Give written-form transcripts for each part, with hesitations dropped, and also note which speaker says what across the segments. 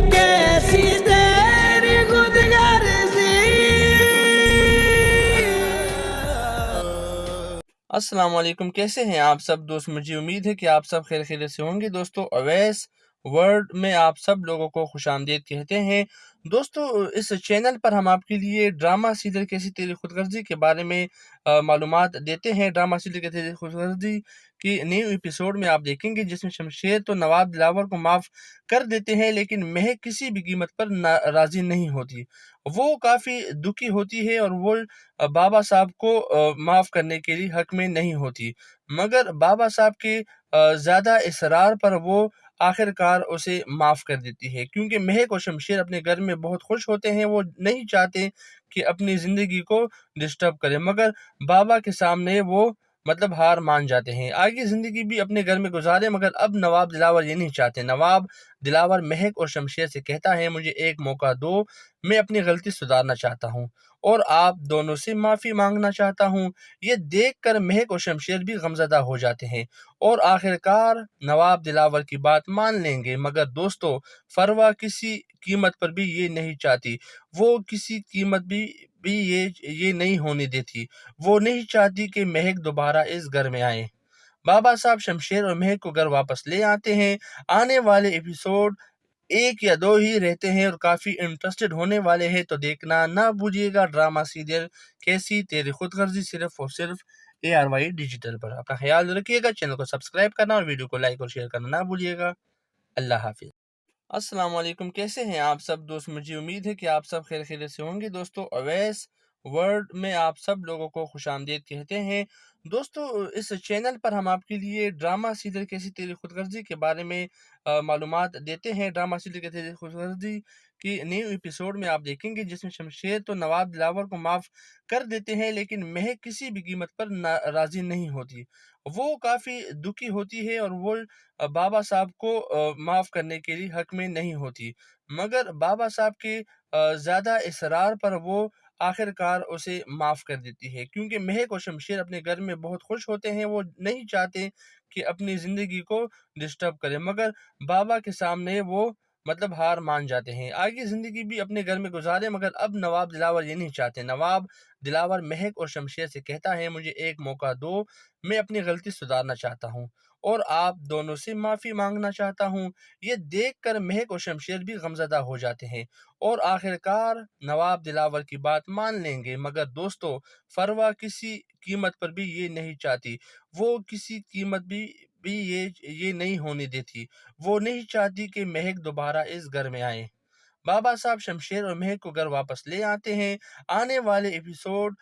Speaker 1: कैसी तेरी खुदगर्जी।
Speaker 2: अस्सलाम वालेकुम, कैसे हैं आप सब दोस्त। मुझे उम्मीद है कि आप सब खैर खैरियत से होंगे। दोस्तों, अवैस वर्ल्ड में आप सब लोगों को खुशामदीद कहते हैं। दोस्तों, इस चैनल पर हम आपके लिए ड्रामा सीरियल कैसी तेरी खुदगर्जी के बारे में मालूमात देते हैं। ड्रामा सीरियल कैसी तेरी खुदगर्जी की न्यू एपिसोड में आप देखेंगे जिसमें शमशेर तो नवाब दिलावर को माफ़ कर देते हैं, लेकिन महक किसी भी कीमत पर राज़ी नहीं होती। वो काफ़ी दुखी होती है और वो बाबा साहब को माफ़ करने के लिए हक में नहीं होती, मगर बाबा साहब के ज़्यादा इसरार पर वो आखिरकार उसे माफ़ कर देती है, क्योंकि महक और शमशेर अपने घर में बहुत खुश होते हैं। वो नहीं चाहते कि अपनी ज़िंदगी को डिस्टर्ब करें, मगर बाबा के सामने वो हार मान जाते हैं। आगे ज़िंदगी भी अपने घर में गुजारे, मगर अब नवाब दिलावर ये नहीं चाहते। नवाब दिलावर महक और शमशेर से कहता है, मुझे एक मौका दो, मैं अपनी गलती सुधारना चाहता हूँ और आप दोनों से माफ़ी मांगना चाहता हूँ। ये देखकर महक और शमशेर भी गमज़दा हो जाते हैं और आखिरकार नवाब दिलावर की बात मान लेंगे, मगर दोस्तों, फरवा किसी कीमत पर भी ये नहीं चाहती। वो किसी कीमत भी ये नहीं होने देती। वो नहीं चाहती कि महक दोबारा इस घर में आए। बाबा साहब शमशेर और महक को घर वापस ले आते हैं। आने वाले एपिसोड 1 या 2 ही रहते हैं और काफ़ी इंटरेस्टेड होने वाले हैं, तो देखना ना भूलिएगा ड्रामा सीरियल कैसी तेरी खुदगर्जी, सिर्फ़ और सिर्फ़ ARY डिजिटल पर। अपना ख़्याल रखिएगा, चैनल को सब्सक्राइब करना और वीडियो को लाइक और शेयर करना ना भूलिएगा। अल्लाह हाफ़िज़। अस्सलाम वालेकुम, कैसे हैं आप सब दोस्त। मुझे उम्मीद है कि आप सब खैर खैरियत से होंगे। दोस्तों, अवैस वर्ल्ड में आप सब लोगों को खुशामदीद कहते हैं। दोस्तों, इस चैनल पर हम आपके लिए ड्रामा सीरियल कैसी तेरी खुदगर्जी के बारे में मालूमात देते हैं। ड्रामा सीरियल कैसी तेरी खुदगर्जी की न्यू एपिसोड में आप देखेंगे जिसमें शमशेर तो नवाब दिलावर को माफ़ कर देते हैं, लेकिन महक किसी भी कीमत पर राज़ी नहीं होती। वो काफ़ी दुखी होती है और वो बाबा साहब को माफ़ करने के लिए हक में नहीं होती, मगर बाबा साहब के ज़्यादा इसरार पर वो आखिरकार उसे माफ़ कर देती है, क्योंकि महक और शमशेर अपने घर में बहुत खुश होते हैं। वो नहीं चाहते कि अपनी ज़िंदगी को डिस्टर्ब करें, मगर बाबा के सामने वो हार मान जाते हैं। आगे ज़िंदगी भी अपने घर में गुजारे, मगर अब नवाब दिलावर ये नहीं चाहते। नवाब दिलावर महक और शमशेर से कहता है, मुझे एक मौका दो, मैं अपनी गलती सुधारना चाहता हूँ और आप दोनों से माफ़ी मांगना चाहता हूँ। ये देखकर महक और शमशेर भी गमज़दा हो जाते हैं और आखिरकार नवाब दिलावर की बात मान लेंगे, मगर दोस्तों, फरवा किसी कीमत पर भी ये नहीं चाहती। वो किसी कीमत भी ये नहीं होने देती। वो नहीं चाहती कि महक दोबारा इस घर में आए। बाबा साहब शमशेर और महक को घर वापस ले आते हैं। आने वाले एपिसोड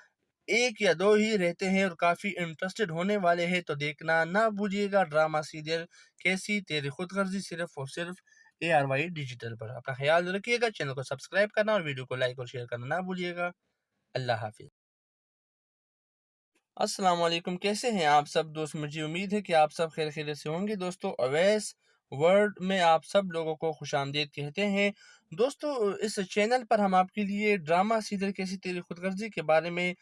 Speaker 2: 1 या 2 ही रहते हैं और काफ़ी इंटरेस्टेड होने वाले हैं, तो देखना ना भूलिएगा ड्रामा सीरियल कैसी तेरी खुदगर्जी, सिर्फ़ और सिर्फ़ ARY डिजिटल पर। अपना ख़्याल रखिएगा, चैनल को सब्सक्राइब करना और वीडियो को लाइक और शेयर करना ना भूलिएगा। अल्लाह हाफ़िज़। अस्सलाम वालेकुम, कैसे हैं आप सब दोस्त। मुझे उम्मीद है कि आप सब खैर खैरियत से होंगे। दोस्तों, अवैस वर्ल्ड में आप सब लोगों को खुशामदीद कहते हैं। दोस्तों, इस चैनल पर हम आपके लिए ड्रामा सीरियल कैसी तेरी खुदगर्जी के बारे में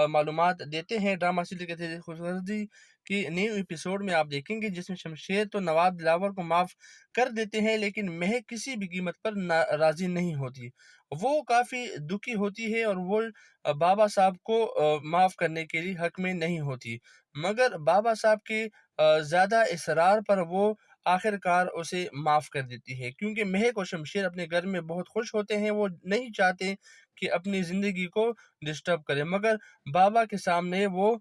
Speaker 2: मालूमात देते हैं। ड्रामा सीरियल कैसी तेरी खुदगर्जी की न्यू एपिसोड में आप देखेंगे जिसमें शमशेर तो नवाब दिलावर को माफ़ कर देते हैं, लेकिन महक किसी भी कीमत पर राज़ी नहीं होती। वो काफ़ी दुखी होती है और वो बाबा साहब को माफ़ करने के लिए हक में नहीं होती, मगर बाबा साहब के ज़्यादा इसरार पर वो आखिरकार उसे माफ़ कर देती है, क्योंकि महक और शमशेर अपने घर में बहुत खुश होते हैं। वो नहीं चाहते कि अपनी ज़िंदगी को डिस्टर्ब करें, मगर बाबा के सामने वो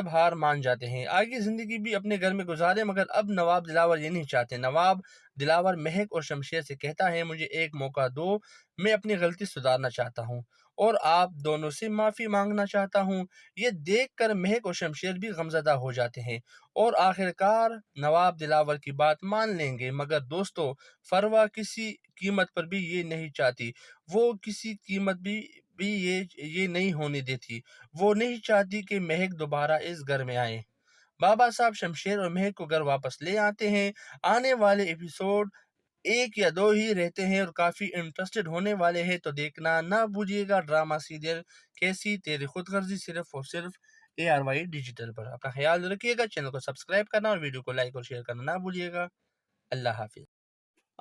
Speaker 2: हार मान जाते हैं। आगे ज़िंदगी भी अपने घर में गुजारे, मगर अब नवाब दिलावर ये नहीं चाहते। नवाब दिलावर महक और शमशेर से कहता है, मुझे एक मौका दो, मैं अपनी गलती सुधारना चाहता हूँ और आप दोनों से माफ़ी मांगना चाहता हूँ। ये देखकर महक और शमशेर भी गमज़दा हो जाते हैं और आखिरकार नवाब दिलावर की बात मान लेंगे, मगर दोस्तों, फरवा किसी कीमत पर भी ये नहीं चाहती। वो किसी कीमत भी ये नहीं होने देती। वो नहीं चाहती कि महक दोबारा इस घर में आए। बाबा साहब शमशेर और महक को घर वापस ले आते हैं। आने वाले एपिसोड 1 या 2 ही रहते हैं और काफ़ी इंटरेस्टेड होने वाले हैं, तो देखना ना भूलिएगा ड्रामा सीरियल कैसी तेरी खुदगर्जी, सिर्फ़ और सिर्फ़ ARY डिजिटल पर। अपना ख़्याल रखिएगा, चैनल को सब्सक्राइब करना और वीडियो को लाइक और शेयर करना ना भूलिएगा। अल्लाह हाफ़िज़।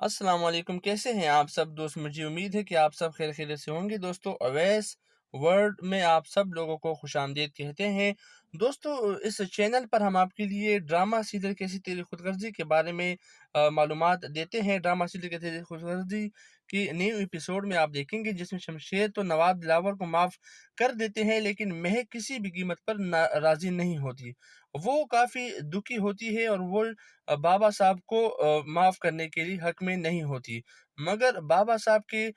Speaker 2: अस्सलाम वालेकुम, कैसे हैं आप सब दोस्त? मुझे उम्मीद है कि आप सब खैर खैरियत से होंगे। दोस्तों, अवैस वर्ल्ड में आप सब लोगों को खुशामदीद कहते हैं। दोस्तों, इस चैनल पर हम आपके लिए ड्रामा सीरियल कैसी तेरी खुदगर्जी के बारे में मालूमात देते हैं। ड्रामा सीरियल कैसी तेरी खुदगर्जी की न्यू एपिसोड में आप देखेंगे जिसमें शमशेर तो नवाब दिलावर को माफ़ कर देते हैं, लेकिन महक किसी भी कीमत पर राज़ी नहीं होती। वो काफ़ी दुखी होती है और वो बाबा साहब को माफ़ करने के लिए हक में नहीं होती, मगर बाबा साहब के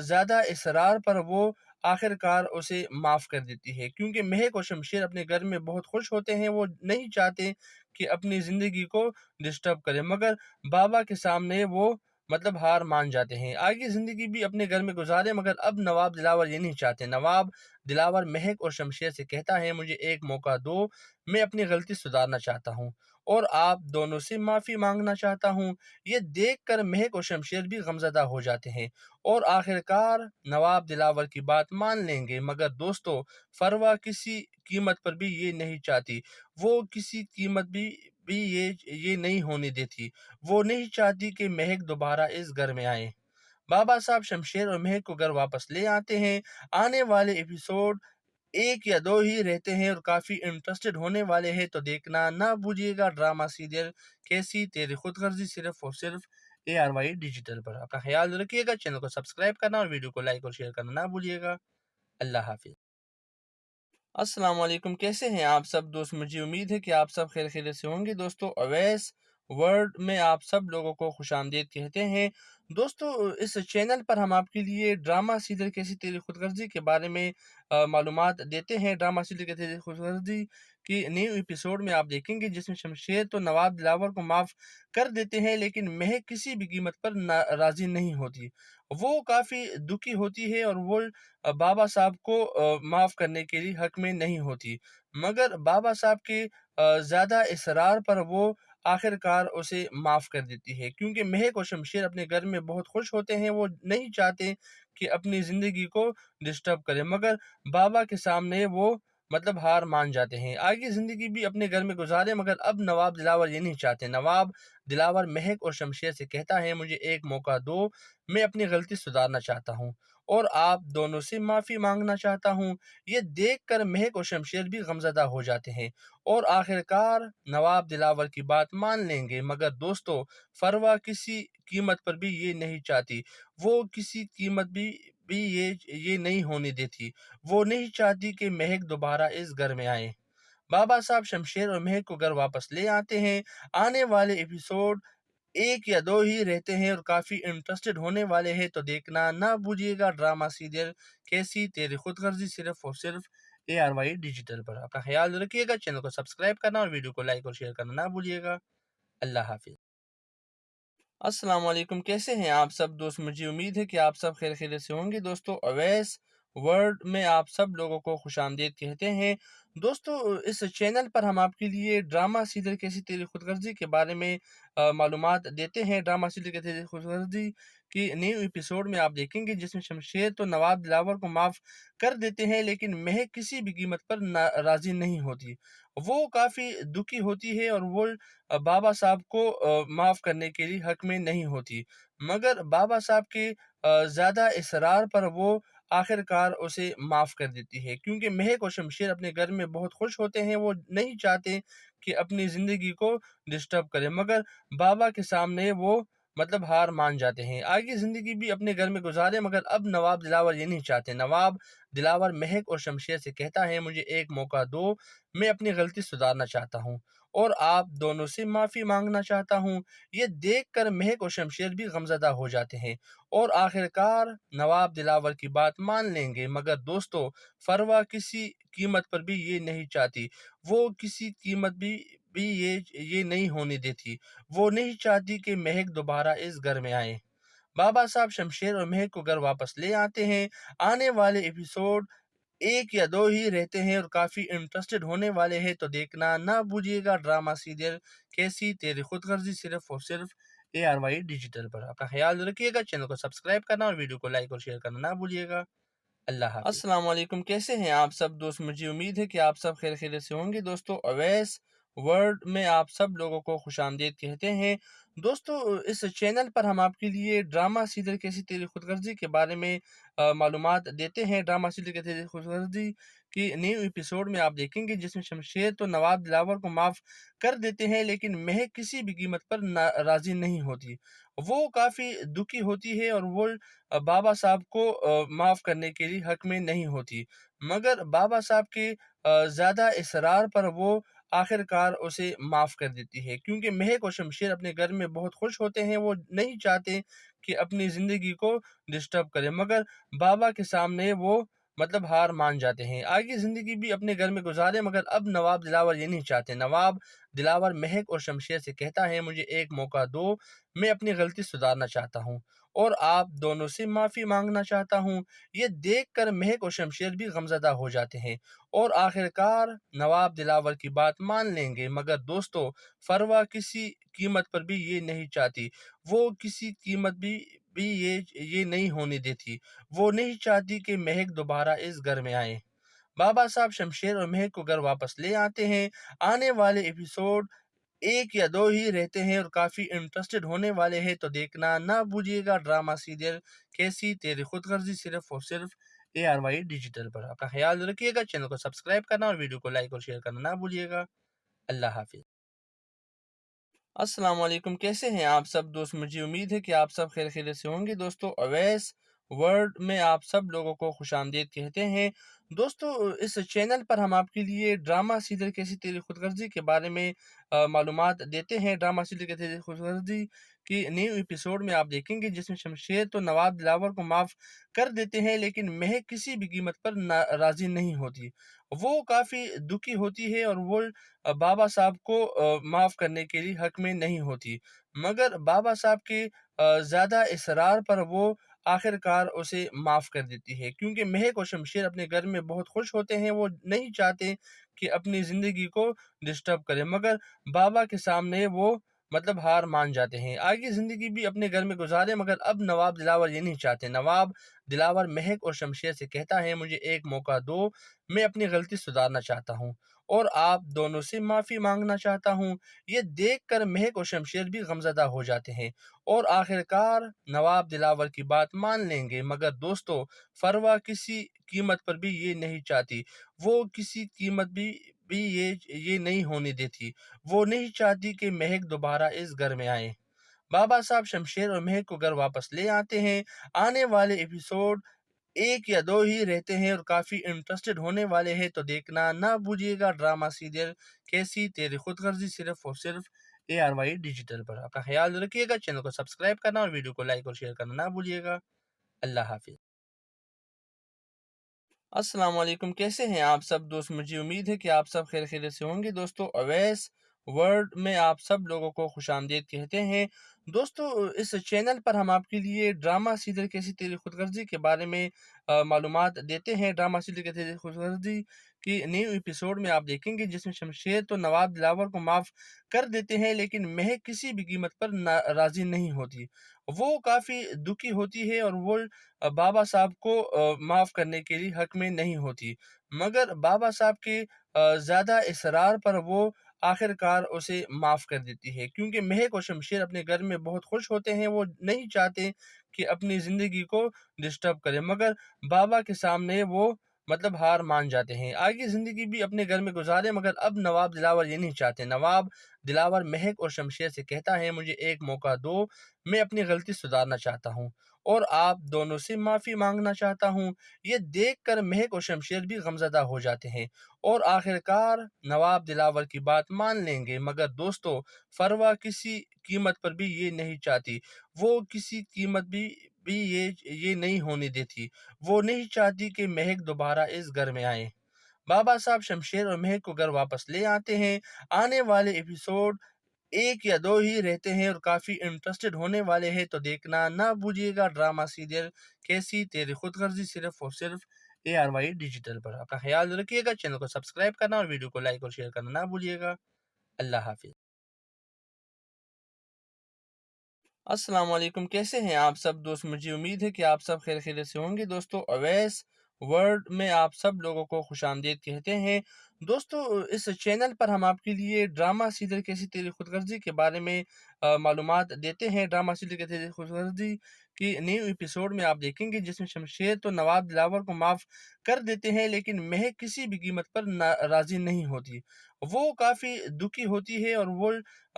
Speaker 2: ज़्यादा इसरार पर वो आखिरकार उसे माफ़ कर देती है, क्योंकि महक और शमशेर अपने घर में बहुत खुश होते हैं। वो नहीं चाहते कि अपनी ज़िंदगी को डिस्टर्ब करें, मगर बाबा के सामने वो हार मान जाते हैं। आगे ज़िंदगी भी अपने घर में गुजारे, मगर अब नवाब दिलावर ये नहीं चाहते। नवाब दिलावर महक और शमशेर से कहता है, मुझे एक मौका दो, मैं अपनी गलती सुधारना चाहता हूँ और आप दोनों से माफ़ी मांगना चाहता हूँ। ये देखकर महक और शमशेर भी गमज़दा हो जाते हैं और आखिरकार नवाब दिलावर की बात मान लेंगे, मगर दोस्तों, फरवा किसी कीमत पर भी ये नहीं चाहती। वो किसी कीमत भी ये नहीं होने देती। वो नहीं चाहती कि महक दोबारा इस घर में आए। बाबा साहब शमशेर और महक को घर वापस ले आते हैं। आने वाले एपिसोड 1 या 2 ही रहते हैं और काफ़ी इंटरेस्टेड होने वाले हैं, तो देखना ना भूलिएगा ड्रामा सीरियल कैसी तेरी खुदगर्जी, सिर्फ़ और सिर्फ़ ARY डिजिटल पर। अपना ख़्याल रखिएगा, चैनल को सब्सक्राइब करना और वीडियो को लाइक और शेयर करना ना भूलिएगा। अल्लाह हाफ़िज़। अस्सलाम वालेकुम, कैसे हैं आप सब दोस्त? मुझे उम्मीद है कि आप सब खैर खैरियत से होंगे। दोस्तों, अवैस वर्ल्ड में आप सब लोगों को खुशामदीद कहते हैं। दोस्तों, इस चैनल पर हम आपके लिए ड्रामा सीरियल कैसी तेरी खुदगर्जी के बारे में मालूमात देते हैं। ड्रामा सीरियल कैसी तेरी खुदगर्जी की न्यू एपिसोड में आप देखेंगे जिसमें शमशेर तो नवाब दिलावर को माफ़ कर देते हैं, लेकिन महक किसी भी कीमत पर राज़ी नहीं होती। वो काफ़ी दुखी होती है और वो बाबा साहब को माफ़ करने के लिए हक में नहीं होती, मगर बाबा साहब के ज़्यादा इसरार पर वो आखिरकार उसे माफ़ कर देती है, क्योंकि महक और शमशेर अपने घर में बहुत खुश होते हैं। वो नहीं चाहते कि अपनी ज़िंदगी को डिस्टर्ब करें, मगर बाबा के सामने वो हार मान जाते हैं। आगे ज़िंदगी भी अपने घर में गुजारे, मगर अब नवाब दिलावर ये नहीं चाहते। नवाब दिलावर महक और शमशेर से कहता है, मुझे एक मौका दो, मैं अपनी गलती सुधारना चाहता हूँ और आप दोनों से माफ़ी मांगना चाहता हूँ। ये देखकर महक और शमशेर भी गमज़दा हो जाते हैं और आखिरकार नवाब दिलावर की बात मान लेंगे, मगर दोस्तों, फरवा किसी कीमत पर भी ये नहीं चाहती। वो किसी कीमत भी ये नहीं होने देती। वो नहीं चाहती कि महक दोबारा इस घर में आए। बाबा साहब शमशेर और महक को घर वापस ले आते हैं। आने वाले एपिसोड 1 या 2 ही रहते हैं और काफ़ी इंटरेस्टेड होने वाले हैं, तो देखना ना भूलिएगा ड्रामा सीरियल कैसी तेरी खुदगर्जी, सिर्फ़ और सिर्फ़ ARY डिजिटल पर। अपना ख़्याल रखिएगा, चैनल को सब्सक्राइब करना और वीडियो को लाइक और शेयर करना ना भूलिएगा। अल्लाह हाफ़िज़। अस्सलाम वालेकुम, कैसे हैं आप सब दोस्त? मुझे उम्मीद है कि आप सब खैर खैरियत से होंगे। दोस्तों, अवैस वर्ल्ड में आप सब लोगों को खुशामदीद कहते हैं। दोस्तों, इस चैनल पर हम आपके लिए ड्रामा सीरियल कैसी तेरी खुदगर्जी के बारे में मालूमात देते हैं। ड्रामा सीरियल कैसी तेरी खुदगर्जी की न्यू एपिसोड में आप देखेंगे जिसमें शमशेर तो नवाब दिलावर को माफ़ कर देते हैं, लेकिन महक किसी भी कीमत पर राज़ी नहीं होती। वो काफ़ी दुखी होती है और वो बाबा साहब को माफ़ करने के लिए हक में नहीं होती, मगर बाबा साहब के ज़्यादा इसरार पर वो आखिरकार उसे माफ़ कर देती है, क्योंकि महक और शमशेर अपने घर में बहुत खुश होते हैं। वो नहीं चाहते कि अपनी ज़िंदगी को डिस्टर्ब करें, मगर बाबा के सामने वो हार मान जाते हैं। आगे ज़िंदगी भी अपने घर में गुजारे, मगर अब नवाब दिलावर ये नहीं चाहते। नवाब दिलावर महक और शमशेर से कहता है, मुझे एक मौका दो, मैं अपनी गलती सुधारना चाहता हूँ और आप दोनों से माफ़ी मांगना चाहता हूँ। ये देखकर महक और शमशेर भी गमज़दा हो जाते हैं और आखिरकार नवाब दिलावर की बात मान लेंगे, मगर दोस्तों, फरवा किसी कीमत पर भी ये नहीं चाहती। वो किसी कीमत भी ये नहीं होने देती। वो नहीं चाहती कि महक दोबारा इस घर में आए। बाबा साहब शमशेर और महक को घर वापस ले आते हैं। आने वाले एपिसोड 1 या 2 ही रहते हैं और काफ़ी इंटरेस्टेड होने वाले हैं, तो देखना ना भूलिएगा ड्रामा सीरियल कैसी तेरी खुदगर्जी, सिर्फ़ और सिर्फ़ ARY डिजिटल पर। अपना ख़्याल रखिएगा, चैनल को सब्सक्राइब करना और वीडियो को लाइक और शेयर करना ना भूलिएगा। अल्लाह हाफ़िज़। अस्सलाम वालेकुम, कैसे हैं आप सब दोस्त? मुझे उम्मीद है कि आप सब खैर खैरियत से होंगे। दोस्तों, अवैस वर्ल्ड में आप सब लोगों को खुशामदीद कहते हैं। दोस्तों, इस चैनल पर हम आपके लिए ड्रामा सीरियल कैसी तेरी खुदगर्जी के बारे में मालूमात देते हैं। ड्रामा सीरियल कैसी तेरी खुदगर्जी की न्यू एपिसोड में आप देखेंगे जिसमें शमशेर तो नवाब दिलावर को माफ़ कर देते हैं, लेकिन महक किसी भी कीमत पर राज़ी नहीं होती। वो काफ़ी दुखी होती है और वो बाबा साहब को माफ़ करने के लिए हक में नहीं होती, मगर बाबा साहब के ज़्यादा इसरार पर वो आखिरकार उसे माफ़ कर देती है, क्योंकि महक और शमशेर अपने घर में बहुत खुश होते हैं। वो नहीं चाहते कि अपनी ज़िंदगी को डिस्टर्ब करें, मगर बाबा के सामने वो हार मान जाते हैं। आगे ज़िंदगी भी अपने घर में गुजारे, मगर अब नवाब दिलावर ये नहीं चाहते। नवाब दिलावर महक और शमशेर से कहता है, मुझे एक मौका दो, मैं अपनी गलती सुधारना चाहता हूँ और आप दोनों से माफ़ी मांगना चाहता हूँ। ये देखकर महक और शमशेर भी गमज़दा हो जाते हैं और आखिरकार नवाब दिलावर की बात मान लेंगे, मगर दोस्तों, फरवा किसी कीमत पर भी ये नहीं चाहती। वो किसी कीमत भी ये नहीं होने देती। वो नहीं चाहती कि महक दोबारा इस घर में आए। बाबा साहब शमशेर और महक को घर वापस ले आते हैं। आने वाले एपिसोड 1 या 2 ही रहते हैं और काफ़ी इंटरेस्टेड होने वाले हैं, तो देखना ना भूलिएगा ड्रामा सीरियल कैसी तेरी खुदगर्जी, सिर्फ और सिर्फ ARY डिजिटल पर। अपना ख्याल रखिएगा, चैनल को सब्सक्राइब करना और वीडियो को लाइक और शेयर करना ना भूलिएगा। अल्लाह हाफिज़। अस्सलाम वालेकुम, कैसे हैं आप सब दोस्त? मुझे उम्मीद है कि आप सब खैरियत से होंगे। दोस्तों, अवैस वर्ल्ड में आप सब लोगों को खुशामदीद कहते हैं। दोस्तों, इस चैनल पर हम आपके लिए ड्रामा सीरियल कैसी तेरी खुदगर्जी के बारे में मालूमात देते हैं। ड्रामा सीरियल कैसी तेरी खुदगर्जी की न्यू एपिसोड में आप देखेंगे जिसमें शमशेर तो नवाब दिलावर को माफ़ कर देते हैं, लेकिन महक किसी भी कीमत पर राज़ी नहीं होती। वो काफ़ी दुखी होती है और वो बाबा साहब को माफ़ करने के लिए हक में नहीं होती, मगर बाबा साहब के ज़्यादा इसरार पर वो आखिरकार उसे माफ़ कर देती है, क्योंकि महक और शमशेर अपने घर में बहुत खुश होते हैं। वो नहीं चाहते कि अपनी ज़िंदगी को डिस्टर्ब करें, मगर बाबा के सामने वो हार मान जाते हैं। आगे ज़िंदगी भी अपने घर में गुजारे, मगर अब नवाब दिलावर ये नहीं चाहते। नवाब दिलावर महक और शमशेर से कहता है, मुझे एक मौका दो, मैं अपनी गलती सुधारना चाहता हूँ और आप दोनों से माफ़ी मांगना चाहता हूँ। ये देखकर महक और शमशेर भी गमज़दा हो जाते हैं और आखिरकार नवाब दिलावर की बात मान लेंगे, मगर दोस्तों, फरवा किसी कीमत पर भी ये नहीं चाहती। वो किसी कीमत भी ये नहीं होने देती। वो नहीं चाहती कि महक दोबारा इस घर में आए। बाबा साहब शमशेर और महक को घर वापस ले आते हैं। आने वाले एपिसोड 1 या 2 ही रहते हैं और काफ़ी इंटरेस्टेड होने वाले हैं, तो देखना ना भूलिएगा ड्रामा सीरियल कैसी तेरी खुदगर्जी, सिर्फ और सिर्फ ARY डिजिटल पर। अपना ख्याल रखिएगा, चैनल को सब्सक्राइब करना और वीडियो को लाइक और शेयर करना ना भूलिएगा। अल्लाह हाफिज़। अस्सलाम वालेकुम, कैसे हैं आप सब दोस्त? मुझे उम्मीद है कि आप सब खैरियत से होंगे। दोस्तों, अवैस वर्ल्ड में आप सब लोगों को खुशामदीद कहते हैं। दोस्तों, इस चैनल पर हम आपके लिए ड्रामा सीरियल कैसी तेरी खुदगर्जी के बारे में मालूमात देते हैं। ड्रामा सीरियल कैसी तेरी खुदगर्जी की न्यू एपिसोड में आप देखेंगे जिसमें शमशेर तो नवाब दिलावर को माफ़ कर देते हैं, लेकिन महक किसी भी कीमत पर राज़ी नहीं होती। वो काफ़ी दुखी होती है और वो बाबा साहब को माफ़ करने के लिए हक में नहीं होती, मगर बाबा साहब के ज़्यादा इसरार पर वो आखिरकार उसे माफ़ कर देती है, क्योंकि महक और शमशेर अपने घर में बहुत खुश होते हैं। वो नहीं चाहते कि अपनी ज़िंदगी को डिस्टर्ब करें, मगर बाबा के सामने वो हार मान जाते हैं। आगे ज़िंदगी भी अपने घर में गुजारे, मगर अब नवाब दिलावर ये नहीं चाहते। नवाब दिलावर महक और शमशेर से कहता है, मुझे एक मौका दो, मैं अपनी गलती सुधारना चाहता हूँ और आप दोनों से माफ़ी मांगना चाहता हूँ। ये देखकर महक और शमशेर भी गमज़दा हो जाते हैं और आखिरकार नवाब दिलावर की बात मान लेंगे, मगर दोस्तों, फरवा किसी कीमत पर भी ये नहीं चाहती। वो किसी कीमत भी ये नहीं होने देती। वो नहीं चाहती कि महक दोबारा इस घर में आए। बाबा साहब शमशेर और महक को घर वापस ले आते हैं। आने वाले एपिसोड 1 या 2 ही रहते हैं और काफ़ी इंटरेस्टेड होने वाले हैं, तो देखना ना भूलिएगा ड्रामा सीरियल कैसी तेरी खुदगर्जी, सिर्फ और सिर्फ ARY डिजिटल पर। अपना ख्याल रखिएगा, चैनल को सब्सक्राइब करना और वीडियो को लाइक और शेयर करना ना भूलिएगा। अल्लाह हाफिज़। अस्सलाम वालेकुम, कैसे हैं आप सब दोस्त? मुझे उम्मीद है कि आप सब खैरियत से होंगे। दोस्तों, अवैस वर्ल्ड में आप सब लोगों को खुशामदीद कहते हैं। दोस्तों, इस चैनल पर हम आपके लिए ड्रामा सीरियल कैसी तेरी खुदगर्जी के बारे में मालूमात देते हैं। ड्रामा सीरियल कैसी तेरी खुदगर्जी की न्यू एपिसोड में आप देखेंगे जिसमें शमशेर तो नवाब दिलावर को माफ़ कर देते हैं, लेकिन महक किसी भी कीमत पर राज़ी नहीं होती। वो काफ़ी दुखी होती है और वो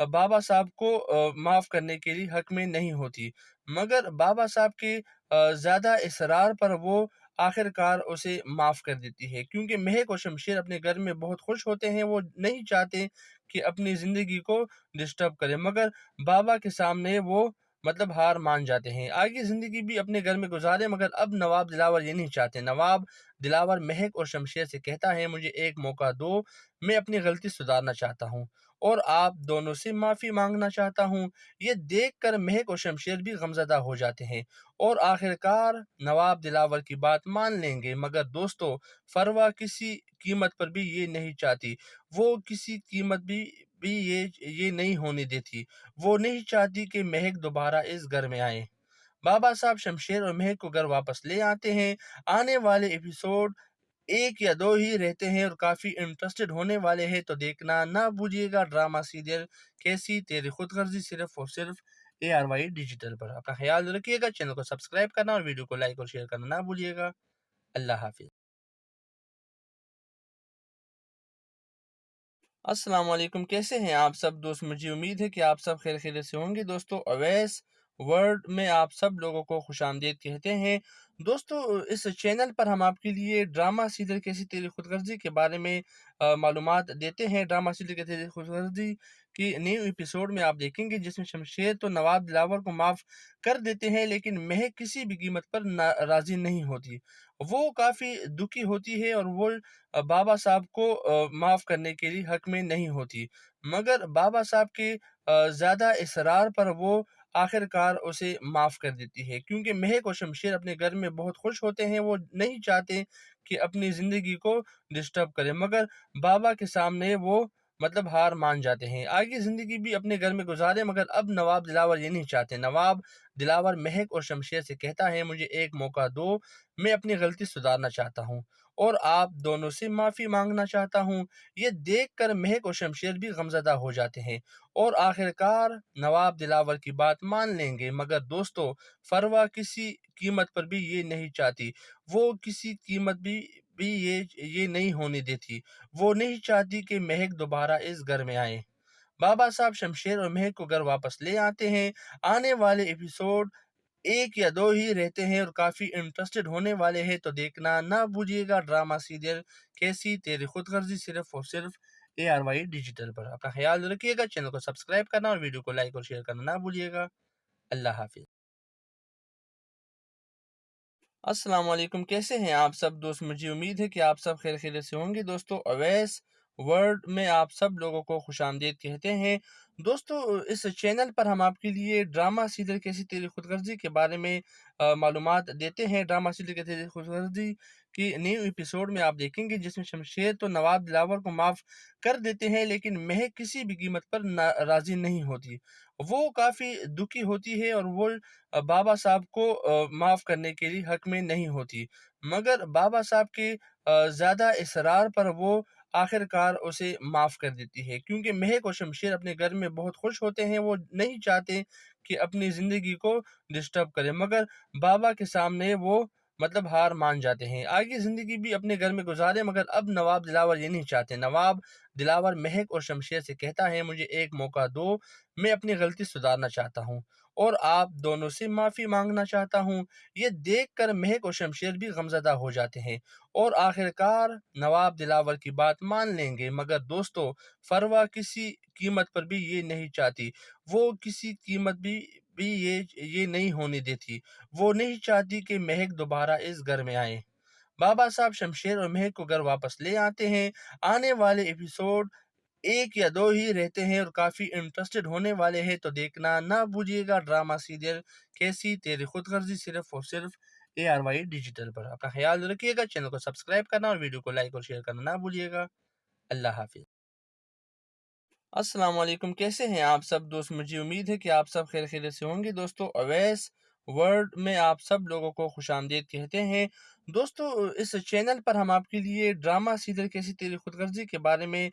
Speaker 2: बाबा साहब को माफ़ करने के लिए हक में नहीं होती, मगर बाबा साहब के ज़्यादा इसरार पर वो आखिरकार उसे माफ़ कर देती है, क्योंकि महक और शमशेर अपने घर में बहुत खुश होते हैं। वो नहीं चाहते कि अपनी ज़िंदगी को डिस्टर्ब करें, मगर बाबा के सामने वो हार मान जाते हैं। आगे ज़िंदगी भी अपने घर में गुजारे, मगर अब नवाब दिलावर ये नहीं चाहते। नवाब दिलावर महक और शमशेर से कहता है, मुझे एक मौका दो, मैं अपनी गलती सुधारना चाहता हूँ और आप दोनों से माफ़ी मांगना चाहता हूँ। ये देखकर महक और शमशेर भी गमज़दा हो जाते हैं और आखिरकार नवाब दिलावर की बात मान लेंगे, मगर दोस्तों, फरवा किसी कीमत पर भी ये नहीं चाहती। वो किसी कीमत भी ये नहीं होने देती। वो नहीं चाहती कि महक दोबारा इस घर में आए। बाबा साहब शमशेर और महक को घर वापस ले आते हैं। आने वाले एपिसोड 1 या 2 ही रहते हैं और काफ़ी इंटरेस्टेड होने वाले हैं, तो देखना ना भूलिएगा ड्रामा सीरियल कैसी तेरी खुदगर्जी, सिर्फ और सिर्फ ARY डिजिटल पर। अपना ख्याल रखिएगा, चैनल को सब्सक्राइब करना और वीडियो को लाइक और शेयर करना ना भूलिएगा। अल्लाह हाफिज़। अस्सलाम वालेकुम, कैसे हैं आप सब दोस्त? मुझे उम्मीद है कि आप सब खैरियत से होंगे। दोस्तों, अवैस वर्ल्ड में आप सब लोगों को खुशामदीद कहते हैं। दोस्तों, इस चैनल पर हम आपके लिए ड्रामा सीरियल कैसी तेरी खुदगर्जी के बारे में मालूमात देते हैं। ड्रामा सीरियल कैसी तेरी खुदगर्जी की न्यू एपिसोड में आप देखेंगे जिसमें शमशेर तो नवाब दिलावर को माफ़ कर देते हैं, लेकिन महक किसी भी कीमत पर राज़ी नहीं होती। वो काफ़ी दुखी होती है और वो बाबा साहब को माफ़ करने के लिए हक में नहीं होती, मगर बाबा साहब के ज़्यादा इसरार पर वो आखिरकार उसे माफ़ कर देती है, क्योंकि महक और शमशेर अपने घर में बहुत खुश होते हैं। वो नहीं चाहते कि अपनी ज़िंदगी को डिस्टर्ब करें, मगर बाबा के सामने वो हार मान जाते हैं। आगे ज़िंदगी भी अपने घर में गुजारे, मगर अब नवाब दिलावर ये नहीं चाहते। नवाब दिलावर महक और शमशेर से कहता है, मुझे एक मौका दो, मैं अपनी गलती सुधारना चाहता हूँ और आप दोनों से माफ़ी मांगना चाहता हूँ। ये देखकर महक और शमशेर भी गमज़दा हो जाते हैं और आखिरकार नवाब दिलावर की बात मान लेंगे, मगर दोस्तों, फरवा किसी कीमत पर भी ये नहीं चाहती। वो किसी कीमत भी ये नहीं होने देती। वो नहीं चाहती कि महक दोबारा इस घर में आए। बाबा साहब शमशेर और महक को घर वापस ले आते हैं। आने वाले एपिसोड 1 या 2 ही रहते हैं और काफ़ी इंटरेस्टेड होने वाले हैं, तो देखना ना भूलिएगा ड्रामा सीरियल कैसी तेरी खुदगर्जी, सिर्फ और सिर्फ ARY डिजिटल पर। अपना ख्याल रखिएगा, चैनल को सब्सक्राइब करना और वीडियो को लाइक और शेयर करना ना भूलिएगा। अल्लाह हाफिज़। अस्सलाम वालेकुम, कैसे हैं आप सब दोस्त? मुझे उम्मीद है कि आप सब खैरियत से होंगे। दोस्तों, अवैस वर्ल्ड में आप सब लोगों को खुशामदीद कहते हैं। दोस्तों, इस चैनल पर हम आपके लिए ड्रामा सीरियल कैसी तेरी खुदगर्जी के बारे में मालूमात देते हैं। ड्रामा सीरियल कैसी तेरी खुदगर्जी की न्यू एपिसोड में आप देखेंगे जिसमें शमशेर तो नवाब दिलावर को माफ़ कर देते हैं, लेकिन महक किसी भी कीमत पर राज़ी नहीं होती। वो काफ़ी दुखी होती है और वो बाबा साहब को माफ़ करने के लिए हक में नहीं होती, मगर बाबा साहब के ज़्यादा इसरार पर वो आखिरकार उसे माफ़ कर देती है, क्योंकि महक और शमशेर अपने घर में बहुत खुश होते हैं। वो नहीं चाहते कि अपनी ज़िंदगी को डिस्टर्ब करें, मगर बाबा के सामने वो हार मान जाते हैं। आगे ज़िंदगी भी अपने घर में गुजारे, मगर अब नवाब दिलावर ये नहीं चाहते। नवाब दिलावर महक और शमशेर से कहता है, मुझे एक मौका दो, मैं अपनी गलती सुधारना चाहता हूँ और आप दोनों से माफ़ी मांगना चाहता हूँ। ये देखकर महक और शमशेर भी गमज़दा हो जाते हैं और आखिरकार नवाब दिलावर की बात मान लेंगे, मगर दोस्तों, फरवा किसी कीमत पर भी ये नहीं चाहती। वो किसी कीमत भी ये नहीं होने देती। वो नहीं चाहती कि महक दोबारा इस घर में आए। बाबा साहब शमशेर और महक को घर वापस ले आते हैं। आने वाले एपिसोड 1 या 2 ही रहते हैं और काफ़ी इंटरेस्टेड होने वाले हैं, तो देखना ना भूलिएगा ड्रामा सीरियल कैसी तेरी खुदगर्जी, सिर्फ और सिर्फ ARY डिजिटल पर। अपना ख्याल रखिएगा, चैनल को सब्सक्राइब करना और वीडियो को लाइक और शेयर करना ना भूलिएगा। अल्लाह हाफिज़। अस्सलाम वालेकुम, कैसे हैं आप सब दोस्त? मुझे उम्मीद है कि आप सब खैरियत से होंगे। दोस्तों, अवैस वर्ल्ड में आप सब लोगों को खुशामदीद कहते हैं। दोस्तों, इस चैनल पर हम आपके लिए ड्रामा सीरियल कैसी तेरी खुदगर्जी के बारे में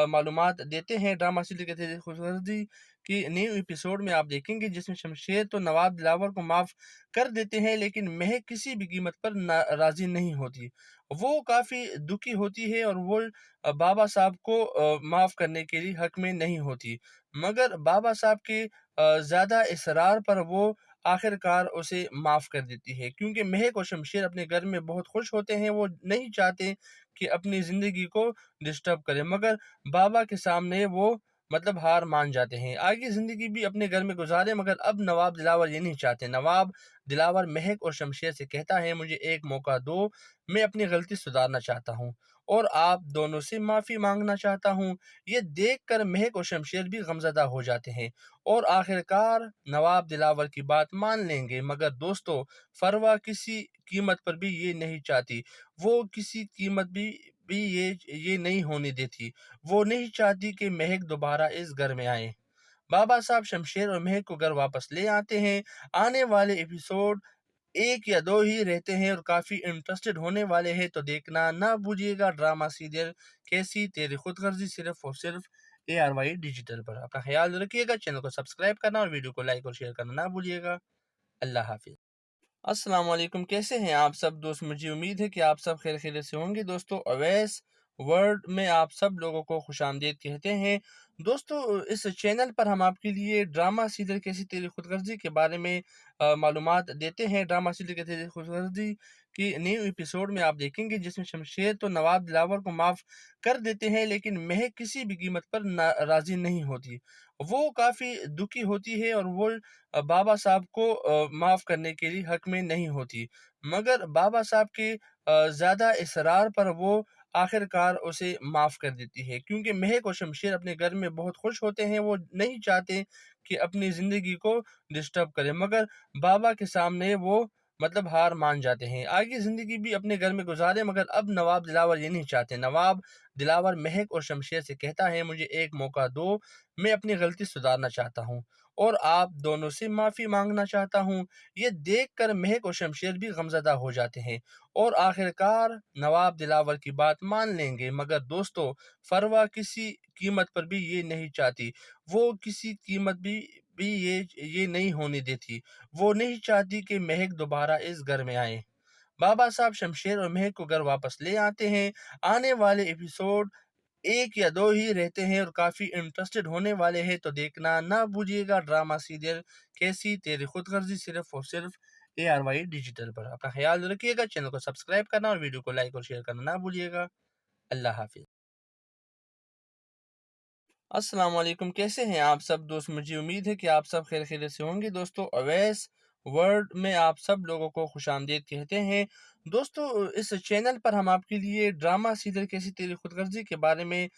Speaker 2: मालूमात देते हैं। ड्रामा सीरियल कैसी तेरी खुदगर्जी की न्यू एपिसोड में आप देखेंगे जिसमें शमशेर तो नवाब दिलावर को माफ़ कर देते हैं, लेकिन महक किसी भी कीमत पर राज़ी नहीं होती। वो काफ़ी दुखी होती है और वो बाबा साहब को माफ़ करने के लिए हक में नहीं होती, मगर बाबा साहब के ज़्यादा इसरार पर वो आखिरकार उसे माफ़ कर देती है, क्योंकि महक और शमशेर अपने घर में बहुत खुश होते हैं। वो नहीं चाहते कि अपनी ज़िंदगी को डिस्टर्ब करें, मगर बाबा के सामने वो हार मान जाते हैं। आगे ज़िंदगी भी अपने घर में गुजारे, मगर अब नवाब दिलावर ये नहीं चाहते। नवाब दिलावर महक और शमशेर से कहता है, मुझे एक मौका दो, मैं अपनी गलती सुधारना चाहता हूँ और आप दोनों से माफ़ी मांगना चाहता हूँ। ये देखकर महक और शमशेर भी गमज़दा हो जाते हैं और आखिरकार नवाब दिलावर की बात मान लेंगे, मगर दोस्तों, फरवा किसी कीमत पर भी ये नहीं चाहती। वो किसी कीमत भी ये नहीं होने देती। वो नहीं चाहती कि महक दोबारा इस घर में आए। बाबा साहब शमशेर और महक को घर वापस ले आते हैं। आने वाले एपिसोड 1 या 2 ही रहते हैं और काफ़ी इंटरेस्टेड होने वाले हैं, तो देखना ना भूलिएगा ड्रामा सीरियल कैसी तेरी खुदगर्जी, सिर्फ और सिर्फ ARY डिजिटल पर। अपना ख्याल रखिएगा, चैनल को सब्सक्राइब करना और वीडियो को लाइक और शेयर करना ना भूलिएगा। अल्लाह हाफिज़। अस्सलाम वालेकुम, कैसे हैं आप सब दोस्त? मुझे उम्मीद है कि आप सब खैरियत से होंगे। दोस्तों, अवैस वर्ल्ड में आप सब लोगों को खुशामदीद कहते हैं। दोस्तों, इस चैनल पर हम आपके लिए ड्रामा सीरियल कैसी तेरी खुदगर्जी के बारे में मालूमात देते हैं। ड्रामा सीरियल कैसी तेरी खुदगर्जी की न्यू एपिसोड में आप देखेंगे जिसमें शमशेर तो नवाब दिलावर को माफ़ कर देते हैं, लेकिन महक किसी भी कीमत पर राज़ी नहीं होती। वो काफ़ी दुखी होती है और वो बाबा साहब को माफ़ करने के लिए हक में नहीं होती, मगर बाबा साहब के ज़्यादा इसरार पर वो आखिरकार उसे माफ़ कर देती है, क्योंकि महक और शमशेर अपने घर में बहुत खुश होते हैं। वो नहीं चाहते कि अपनी ज़िंदगी को डिस्टर्ब करें, मगर बाबा के सामने वो हार मान जाते हैं। आगे ज़िंदगी भी अपने घर में गुजारे, मगर अब नवाब दिलावर ये नहीं चाहते। नवाब दिलावर महक और शमशेर से कहता है, मुझे एक मौका दो, मैं अपनी गलती सुधारना चाहता हूँ और आप दोनों से माफ़ी मांगना चाहता हूँ। ये देखकर महक और शमशेर भी गमज़दा हो जाते हैं और आखिरकार नवाब दिलावर की बात मान लेंगे, मगर दोस्तों, फरवा किसी कीमत पर भी ये नहीं चाहती। वो किसी कीमत भी ये नहीं होने देती। वो नहीं चाहती कि महक दोबारा इस घर में आए। बाबा साहब शमशेर और महक को घर वापस ले आते हैं। आने वाले एपिसोड 1 या 2 ही रहते हैं और काफ़ी इंटरेस्टेड होने वाले हैं, तो देखना ना भूलिएगा ड्रामा सीरियल कैसी तेरी खुदगर्जी, सिर्फ और सिर्फ ARY डिजिटल पर। अपना ख्याल रखिएगा, चैनल को सब्सक्राइब करना और वीडियो को लाइक और शेयर करना ना भूलिएगा। अल्लाह हाफिज़। अस्सलाम वालेकुम, कैसे हैं आप सब दोस्त? मुझे उम्मीद है कि आप सब खैरियत से होंगे। दोस्तों, अवैस वर्ल्ड में आप सब लोगों को खुशामदीद कहते हैं। दोस्तों, इस चैनल पर हम आपके लिए ड्रामा सीरियल कैसी तेरी खुदगर्जी के बारे में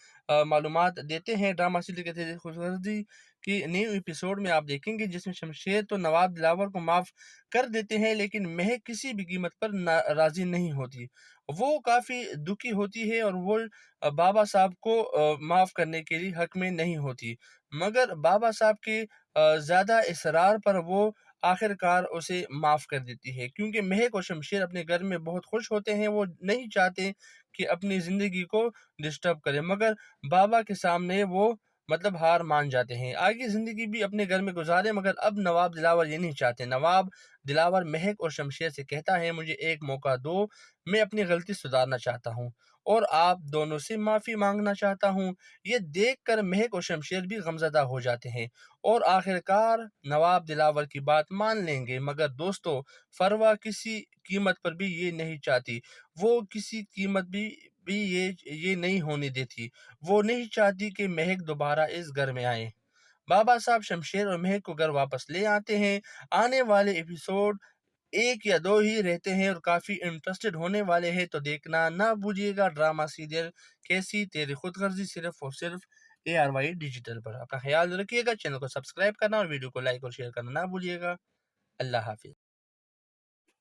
Speaker 2: मालूमात देते हैं। ड्रामा सीरियल कैसी तेरी खुदगर्जी की न्यू एपिसोड में आप देखेंगे जिसमें शमशेर तो नवाब दिलावर को माफ़ कर देते हैं, लेकिन महक किसी भी कीमत पर राज़ी नहीं होती। वो काफ़ी दुखी होती है और वो बाबा साहब को माफ़ करने के लिए हक में नहीं होती, मगर बाबा साहब के ज़्यादा इसरार पर वो आखिरकार उसे माफ़ कर देती है, क्योंकि महक और शमशेर अपने घर में बहुत खुश होते हैं। वो नहीं चाहते कि अपनी ज़िंदगी को डिस्टर्ब करें, मगर बाबा के सामने वो हार मान जाते हैं। आगे ज़िंदगी भी अपने घर में गुजारे, मगर अब नवाब दिलावर ये नहीं चाहते। नवाब दिलावर महक और शमशेर से कहता है, मुझे एक मौका दो, मैं अपनी गलती सुधारना चाहता हूँ और आप दोनों से माफ़ी मांगना चाहता हूँ। ये देखकर महक और शमशेर भी गमज़दा हो जाते हैं और आखिरकार नवाब दिलावर की बात मान लेंगे, मगर दोस्तों, फरवा किसी कीमत पर भी ये नहीं चाहती। वो किसी कीमत भी ये नहीं होने देती। वो नहीं चाहती कि महक दोबारा इस घर में आए। बाबा साहब शमशेर और महक को घर वापस ले आते हैं। आने वाले एपिसोड 1 या 2 ही रहते हैं और काफ़ी इंटरेस्टेड होने वाले हैं, तो देखना ना भूलिएगा ड्रामा सीरियल कैसी तेरी खुदगर्जी, सिर्फ और सिर्फ ARY डिजिटल पर। अपना ख्याल रखिएगा, चैनल को सब्सक्राइब करना और वीडियो को लाइक और शेयर करना ना भूलिएगा। अल्लाह हाफिज़।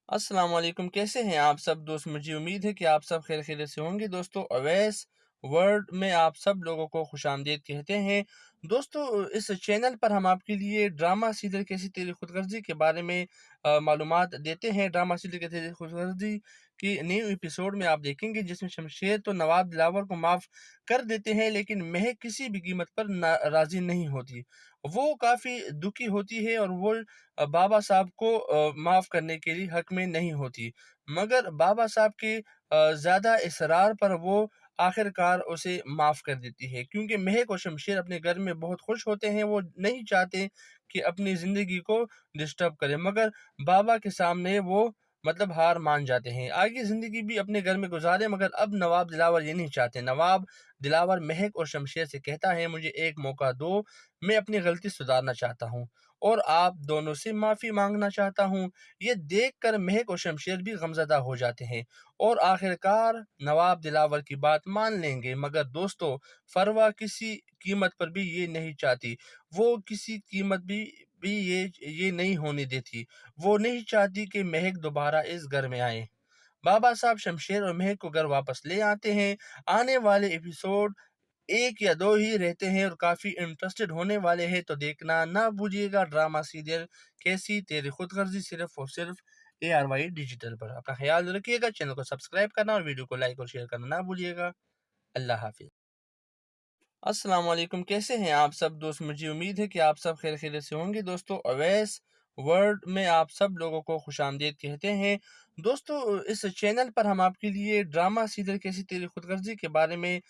Speaker 2: अस्सलाम वालेकुम, कैसे हैं आप सब दोस्त? मुझे उम्मीद है कि आप सब खैरियत से होंगे। दोस्तों, अवैस वर्ल्ड में आप सब लोगों को खुशामदीद कहते हैं। दोस्तों इस चैनल पर हम आपके लिए ड्रामा सीरियल कैसी तेरी खुदगर्जी के बारे में मालूमात देते हैं। ड्रामा सीरियल कैसी तेरी खुदगर्जी की न्यू एपिसोड में आप देखेंगे जिसमें शमशेर तो नवाब दिलावर को माफ़ कर देते हैं, लेकिन महक किसी भी कीमत पर राज़ी नहीं होती। वो काफ़ी दुखी होती है और वो बाबा साहब को माफ़ करने के लिए हक में नहीं होती, मगर बाबा साहब के ज़्यादा इसरार पर वो आखिरकार उसे माफ़ कर देती है, क्योंकि महक और शमशेर अपने घर में बहुत खुश होते हैं। वो नहीं चाहते कि अपनी ज़िंदगी को डिस्टर्ब करें, मगर बाबा के सामने वो हार मान जाते हैं। आगे ज़िंदगी भी अपने घर में गुजारे, मगर अब नवाब दिलावर ये नहीं चाहते। नवाब दिलावर महक और शमशेर से कहता है, मुझे एक मौका दो, मैं अपनी गलती सुधारना चाहता हूँ और आप दोनों से माफ़ी मांगना चाहता हूँ। ये देखकर महक और शमशेर भी गमज़दा हो जाते हैं और आखिरकार नवाब दिलावर की बात मान लेंगे, मगर दोस्तों फरवा किसी कीमत पर भी ये नहीं चाहती। वो किसी कीमत भी ये नहीं होने देती। वो नहीं चाहती कि महक दोबारा इस घर में आए। बाबा साहब शमशेर और महक को घर वापस ले आते हैं। आने वाले एपिसोड 1 या 2 ही रहते हैं और काफ़ी इंटरेस्टेड होने वाले हैं, तो देखना ना भूलिएगा ड्रामा सीरियल कैसी तेरी खुदगर्जी सिर्फ और सिर्फ ARY डिजिटल पर। अपना ख्याल रखिएगा, चैनल को सब्सक्राइब करना और वीडियो को लाइक और शेयर करना ना भूलिएगा। अल्लाह हाफिज़। अस्सलाम वालेकुम, कैसे हैं आप सब दोस्त? मुझे उम्मीद है कि आप सब खैरियत से होंगे। दोस्तों अवैस वर्ल्ड में आप सब लोगों को खुशामदीद कहते हैं। दोस्तों इस चैनल पर हम आपके लिए ड्रामा सीरियल कैसी तेरी खुदगर्जी के बारे में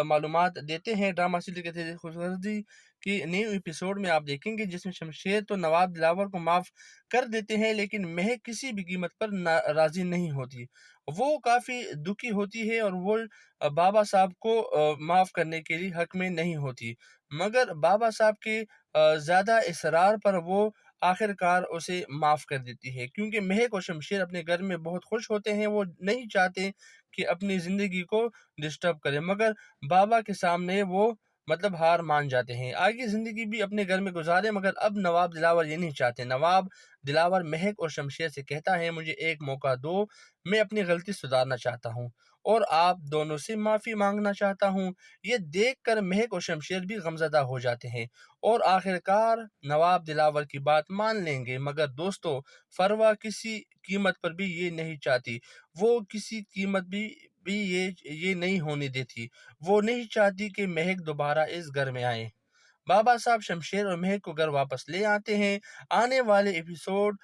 Speaker 2: मालूमात देते हैं। ड्रामा सीरियल कैसी तेरी खुदगर्जी की न्यू एपिसोड में आप देखेंगे जिसमें शमशेर तो नवाब दिलावर को माफ़ कर देते हैं, लेकिन महक किसी भी कीमत पर राज़ी नहीं होती। वो काफ़ी दुखी होती है और वो बाबा साहब को माफ़ करने के लिए हक में नहीं होती, मगर बाबा साहब के ज़्यादा इसरार पर वो आखिरकार उसे माफ़ कर देती है, क्योंकि महक और शमशेर अपने घर में बहुत खुश होते हैं। वो नहीं चाहते कि अपनी ज़िंदगी को डिस्टर्ब करें, मगर बाबा के सामने वो हार मान जाते हैं। आगे ज़िंदगी भी अपने घर में गुजारे, मगर अब नवाब दिलावर ये नहीं चाहते। नवाब दिलावर महक और शमशेर से कहता है, मुझे एक मौका दो, मैं अपनी गलती सुधारना चाहता हूँ और आप दोनों से माफ़ी मांगना चाहता हूँ। ये देखकर महक और शमशेर भी गमज़दा हो जाते हैं और आखिरकार नवाब दिलावर की बात मान लेंगे, मगर दोस्तों फरवा किसी कीमत पर भी ये नहीं चाहती। वो किसी कीमत भी ये नहीं होने देती। वो नहीं चाहती कि महक दोबारा इस घर में आए। बाबा साहब शमशेर और महक को घर वापस ले आते हैं। आने वाले एपिसोड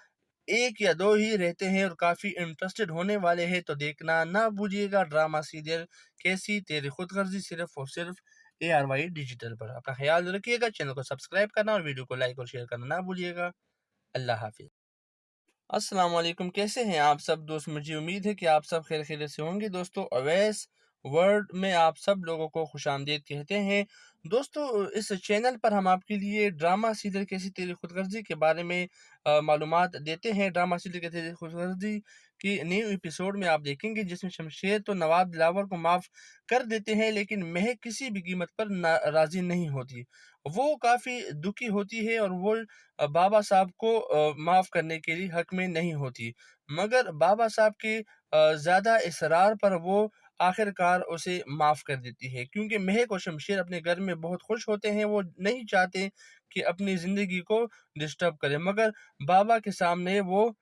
Speaker 2: 1 या 2 ही रहते हैं और काफ़ी इंटरेस्टेड होने वाले हैं, तो देखना ना भूलिएगा ड्रामा सीरियल कैसी तेरी खुदगर्जी सिर्फ और सिर्फ ARY डिजिटल पर। अपना ख्याल रखिएगा, चैनल को सब्सक्राइब करना और वीडियो को लाइक और शेयर करना ना भूलिएगा। अल्लाह हाफिज़। अस्सलाम वालेकुम, कैसे हैं आप सब दोस्त? मुझे उम्मीद है कि आप सब खैरियत से होंगे। दोस्तों अवैस वर्ल्ड में आप सब लोगों को खुशामदीद कहते हैं। दोस्तों इस चैनल पर हम आपके लिए ड्रामा सीरियल कैसी तेरी खुदगर्जी के बारे में मालूमात देते हैं। ड्रामा सीरियल कैसी तेरी खुदगर्जी की न्यू एपिसोड में आप देखेंगे जिसमें शमशेर तो नवाब दिलावर को माफ़ कर देते हैं, लेकिन महक किसी भी कीमत पर राज़ी नहीं होती। वो काफ़ी दुखी होती है और वो बाबा साहब को माफ़ करने के लिए हक में नहीं होती, मगर बाबा साहब के ज़्यादा इसरार पर वो आखिरकार उसे माफ़ कर देती है, क्योंकि महक और शमशेर अपने घर में बहुत खुश होते हैं। वो नहीं चाहते कि अपनी ज़िंदगी को डिस्टर्ब करें, मगर बाबा के सामने वो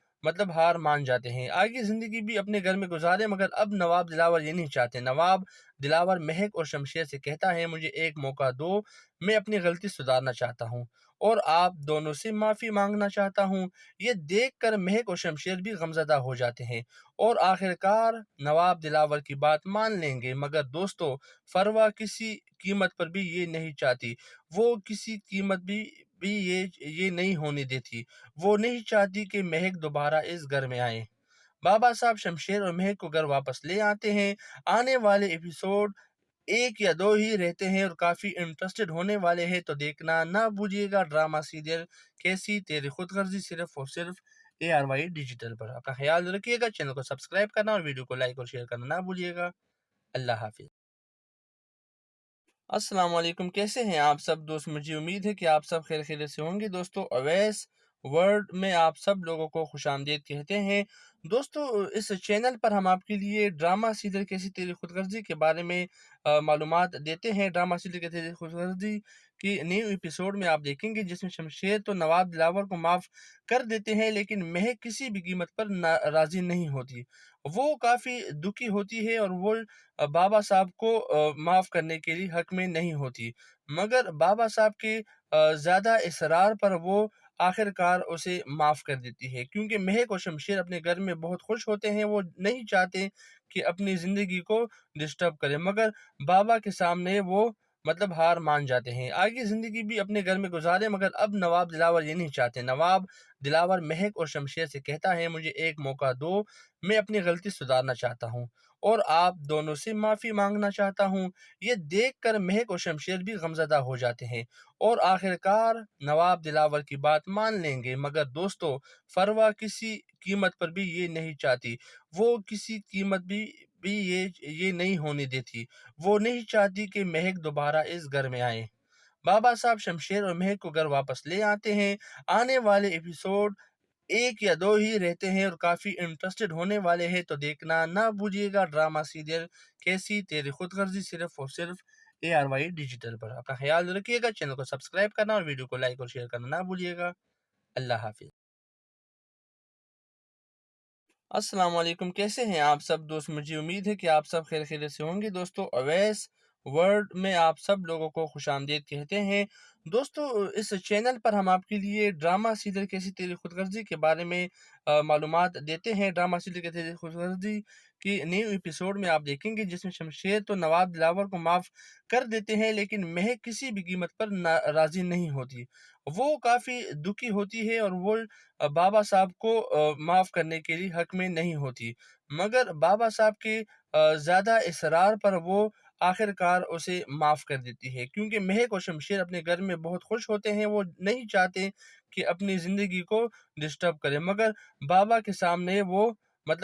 Speaker 2: हार मान जाते हैं। आगे ज़िंदगी भी अपने घर में गुजारे, मगर अब नवाब दिलावर ये नहीं चाहते। नवाब दिलावर महक और शमशेर से कहता है, मुझे एक मौका दो, मैं अपनी गलती सुधारना चाहता हूँ और आप दोनों से माफ़ी मांगना चाहता हूँ। ये देखकर महक और शमशेर भी गमज़दा हो जाते हैं और आखिरकार नवाब दिलावर की बात मान लेंगे, मगर दोस्तों फरवा किसी कीमत पर भी ये नहीं चाहती। वो किसी कीमत भी ये नहीं होने देती। वो नहीं चाहती कि महक दोबारा इस घर में आए। बाबा साहब शमशेर और महक को घर वापस ले आते हैं। आने वाले एपिसोड 1 या 2 ही रहते हैं और काफ़ी इंटरेस्टेड होने वाले हैं, तो देखना ना भूलिएगा ड्रामा सीरियल कैसी तेरी खुदगर्जी सिर्फ और सिर्फ ARY डिजिटल पर। अपना ख्याल रखिएगा, चैनल को सब्सक्राइब करना और वीडियो को लाइक और शेयर करना ना भूलिएगा। अल्लाह हाफिज़। अस्सलाम वालेकुम, कैसे हैं आप सब दोस्त? मुझे उम्मीद है कि आप सब खैरियत से होंगे। दोस्तों अवैस वर्ल्ड में आप सब लोगों को खुशामदीद कहते हैं। دوستو اس چینل پر ہم آپ کے لیے ڈرامہ سیریل کیسی تیری خود غرضی کے بارے میں معلومات دیتے ہیں۔ ڈرامہ سیریل کیسی تیری خود غرضی کی نیو ایپیسوڈ میں آپ دیکھیں گے جس میں شمشیر تو نواب دلاور کو معاف کر دیتے ہیں، لیکن مہک کسی بھی قیمت پر راضی نہیں ہوتی۔ وہ کافی دکھی ہوتی ہے اور وہ بابا صاحب کو معاف کرنے کے لیے حق میں نہیں ہوتی، مگر بابا صاحب کے زیادہ اصرار پر وہ آخر کار اسے معاف کر دیتی ہے، کیونکہ مہک اور شمشیر اپنے گھر میں بہت خوش ہوتے ہیں۔ وہ نہیں چاہتے کہ اپنی زندگی کو ڈسٹرب کرے، مگر بابا کے سامنے وہ ہار مان جاتے ہیں۔ آگے زندگی بھی اپنے گھر میں گزارے، مگر اب نواب دلاور یہ نہیں چاہتے۔ نواب دلاور مہک اور شمشیر سے کہتا ہے، مجھے ایک موقع دو، میں اپنی غلطی سدھارنا چاہتا ہوں اور آپ دونوں سے معافی مانگنا چاہتا ہوں۔ یہ دیکھ کر مہک اور شمشیر بھی غمزدہ ہو جاتے ہیں اور آخرکار نواب دلاور کی بات مان لیں گے، مگر دوستو فروا کسی قیمت پر بھی یہ نہیں چاہتی۔ وہ کسی قیمت بھی یہ نہیں ہونے دیتی۔ وہ نہیں چاہتی کہ مہک دوبارہ اس گھر میں آئے۔ بابا صاحب شمشیر اور مہک کو گھر واپس لے آتے ہیں۔ آنے والے ایپیسوڈ 1 یا 2 ہی رہتے ہیں اور کافی انٹرسٹڈ ہونے والے ہیں، تو دیکھنا نہ بھولیے گا ڈرامہ سیریل کیسی تیری خود غرضی، صرف اور صرف ARY ڈیجیٹل پر۔ اپنا خیال رکھیے گا، چینل کو سبسکرائب کرنا اور ویڈیو کو لائک اور شیئر کرنا نہ بھولیے گا۔ اللہ حافظ۔ السلام علیکم، کیسے ہیں آپ سب دوست؟ مجھے امید ہے کہ آپ سب خیر خیریت سے ہوں گے۔ دوستو اویس ورلڈ میں آپ سب لوگوں کو خوش آمدید کہتے ہیں۔ دوستو اس چینل پر ہم آپ کے لیے ڈرامہ سیریل کیسی تیری خود غرضی کے بارے میں معلومات دیتے ہیں۔ ڈرامہ سیریل کیسی تیری خود غرضی کی نیو ایپیسوڈ میں آپ دیکھیں گے جس میں شمشیر تو نواب دلاور کو معاف کر دیتے ہیں، لیکن مہک کسی بھی قیمت پر راضی نہیں ہوتی۔ وہ کافی دکھی ہوتی ہے اور وہ بابا صاحب کو معاف کرنے کے لیے حق میں نہیں ہوتی، مگر بابا صاحب کے زیادہ اصرار پر وہ آخر کار اسے معاف کر دیتی ہے، کیونکہ مہک اور شمشیر اپنے گھر میں بہت خوش ہوتے ہیں۔ وہ نہیں چاہتے کہ اپنی زندگی کو ڈسٹرب کرے، مگر بابا کے سامنے وہ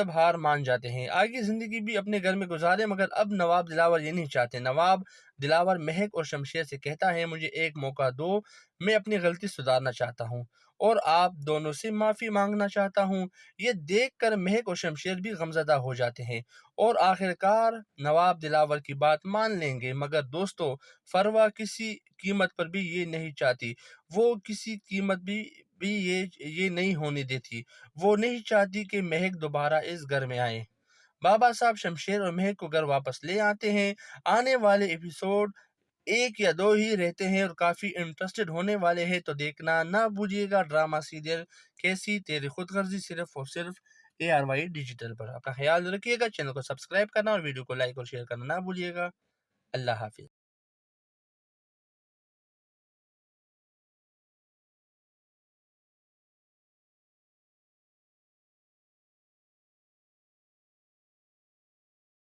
Speaker 2: ہار مان جاتے ہیں۔ آگے زندگی بھی اپنے گھر میں گزارے، مگر اب نواب دلاور یہ نہیں چاہتے۔ نواب دلاور مہک اور شمشیر سے کہتا ہے، مجھے ایک موقع دو، میں اپنی غلطی سدھارنا چاہتا ہوں اور آپ دونوں سے معافی مانگنا چاہتا ہوں۔ یہ دیکھ کر مہک اور شمشیر بھی غمزدہ ہو جاتے ہیں اور آخرکار نواب دلاور کی بات مان لیں گے، مگر دوستو فروا کسی قیمت پر بھی یہ نہیں چاہتی۔ وہ کسی قیمت بھی یہ نہیں ہونے دیتی۔ وہ نہیں چاہتی کہ مہک دوبارہ اس گھر میں آئے۔ بابا صاحب شمشیر اور مہک کو گھر واپس لے آتے ہیں۔ آنے والے ایپیسوڈ 1 یا 2 ہی رہتے ہیں اور کافی انٹرسٹڈ ہونے والے ہیں، تو دیکھنا نہ بھولیے گا ڈرامہ سیریل کیسی تیری خود غرضی، صرف اور صرف ARY ڈیجیٹل پر۔ اپنا خیال رکھیے گا، چینل کو سبسکرائب کرنا اور ویڈیو کو لائک اور شیئر کرنا نہ بھولیے گا۔ اللہ حافظ۔